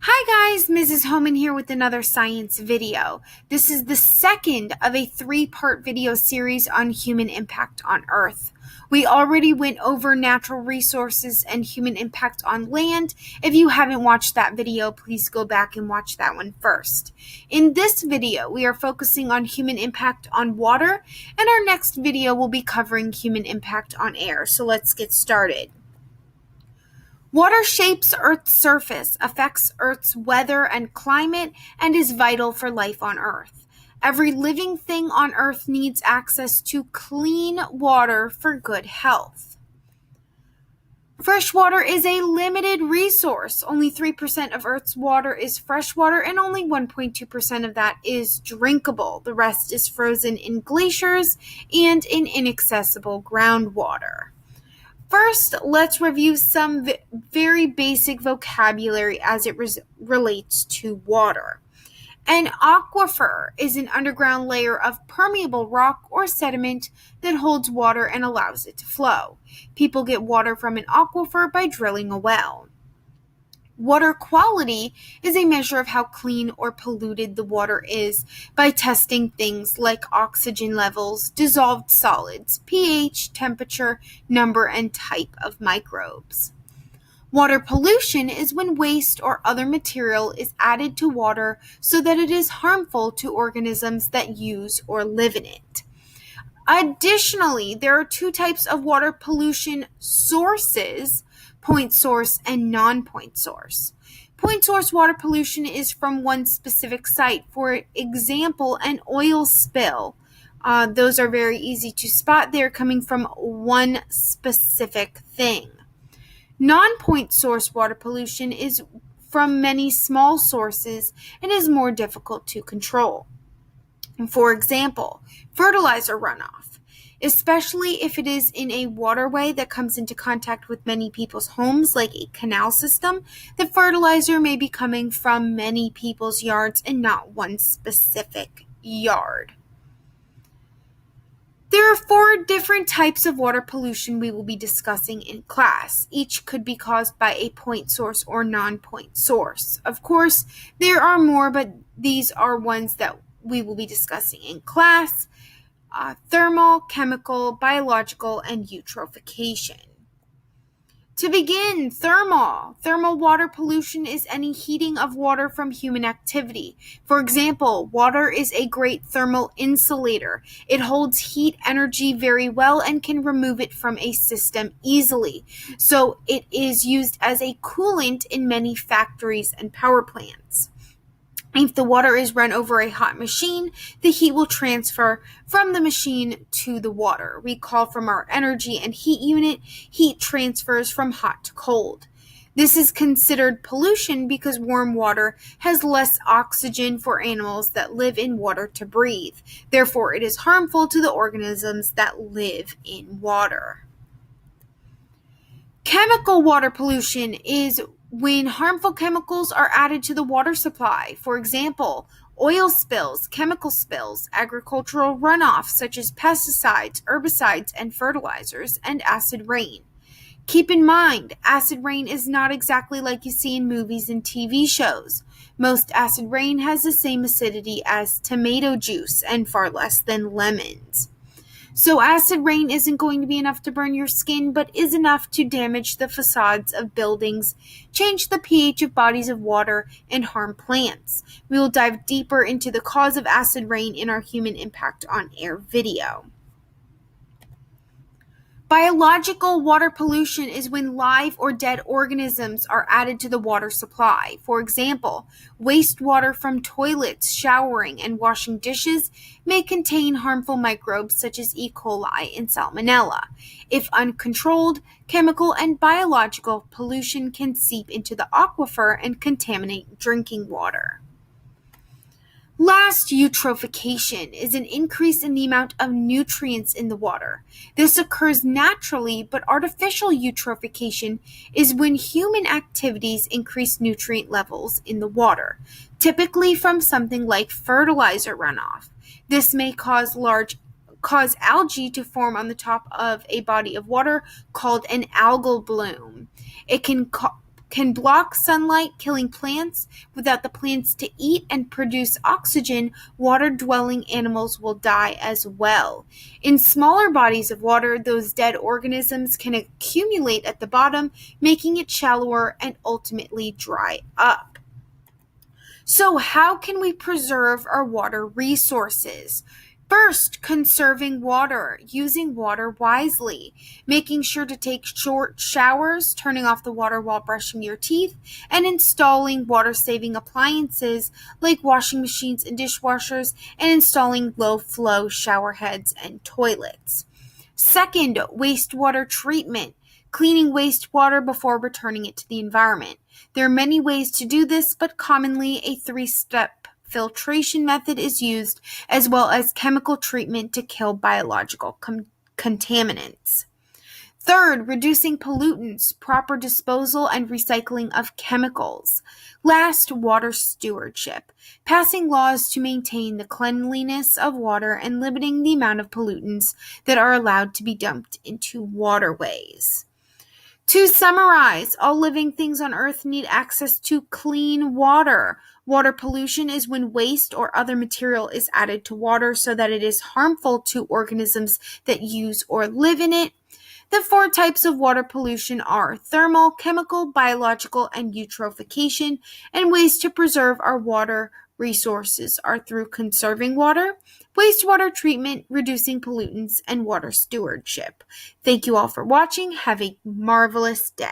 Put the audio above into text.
Hi guys, Mrs. Homan here with another science video. This is the second of a three-part video series on human impact on Earth. We already went over natural resources and human impact on land. If you haven't watched that video, please go back and watch that one first. In this video, we are focusing on human impact on water, and our next video will be covering human impact on air. So let's get started. Water shapes Earth's surface, affects Earth's weather and climate, and is vital for life on Earth. Every living thing on Earth needs access to clean water for good health. Fresh water is a limited resource. Only 3% of Earth's water is fresh water, and only 1.2% of that is drinkable. The rest is frozen in glaciers and in inaccessible groundwater. First, let's review some very basic vocabulary as it relates to water. An aquifer is an underground layer of permeable rock or sediment that holds water and allows it to flow. People get water from an aquifer by drilling a well. Water quality is a measure of how clean or polluted the water is by testing things like oxygen levels, dissolved solids, pH, temperature, number, and type of microbes. Water pollution is when waste or other material is added to water so that it is harmful to organisms that use or live in it. Additionally, there are two types of water pollution sources: point source and non-point source. Point source water pollution is from one specific site. For example, an oil spill. Those are very easy to spot. They're coming from one specific thing. Non-point source water pollution is from many small sources and is more difficult to control. For example, fertilizer runoff, especially if it is in a waterway that comes into contact with many people's homes, like a canal system. The fertilizer may be coming from many people's yards and not one specific yard. There are 4 different types of water pollution we will be discussing in class. Each could be caused by a point source or non-point source. Of course, there are more, but these are ones that we will be discussing in class: thermal, chemical, biological, and eutrophication. To begin, thermal. Thermal water pollution is any heating of water from human activity. For example, water is a great thermal insulator. It holds heat energy very well and can remove it from a system easily. So it is used as a coolant in many factories and power plants. If the water is run over a hot machine, the heat will transfer from the machine to the water. Recall from our energy and heat unit, heat transfers from hot to cold. This is considered pollution because warm water has less oxygen for animals that live in water to breathe. Therefore, it is harmful to the organisms that live in water. Chemical water pollution is when harmful chemicals are added to the water supply. For example, oil spills, chemical spills, agricultural runoff such as pesticides, herbicides, and fertilizers, and acid rain. Keep in mind, acid rain is not exactly like you see in movies and TV shows. Most acid rain has the same acidity as tomato juice and far less than lemons. So acid rain isn't going to be enough to burn your skin, but is enough to damage the facades of buildings, change the pH of bodies of water, and harm plants. We will dive deeper into the cause of acid rain in our human impact on air video. Biological water pollution is when live or dead organisms are added to the water supply. For example, wastewater from toilets, showering, and washing dishes may contain harmful microbes such as E. coli and Salmonella. If uncontrolled, chemical and biological pollution can seep into the aquifer and contaminate drinking water. Last, eutrophication is an increase in the amount of nutrients in the water. This occurs naturally, but artificial eutrophication is when human activities increase nutrient levels in the water, typically from something like fertilizer runoff. This may cause algae to form on the top of a body of water called an algal bloom. It can can block sunlight, killing plants. Without the plants to eat and produce oxygen, water-dwelling animals will die as well. In smaller bodies of water, those dead organisms can accumulate at the bottom, making it shallower and ultimately dry up. So how can we preserve our water resources? First, conserving water, using water wisely, making sure to take short showers, turning off the water while brushing your teeth, and installing water-saving appliances like washing machines and dishwashers, and installing low-flow shower heads and toilets. Second, wastewater treatment, cleaning wastewater before returning it to the environment. There are many ways to do this, but commonly a 3-step filtration method is used, as well as chemical treatment to kill biological contaminants. Third, reducing pollutants, proper disposal and recycling of chemicals. Last, water stewardship, passing laws to maintain the cleanliness of water and limiting the amount of pollutants that are allowed to be dumped into waterways. To summarize, all living things on Earth need access to clean water. Water pollution is when waste or other material is added to water so that it is harmful to organisms that use or live in it. The 4 types of water pollution are thermal, chemical, biological, and eutrophication, and ways to preserve our water resources are through conserving water, wastewater treatment, reducing pollutants, and water stewardship. Thank you all for watching. Have a marvelous day.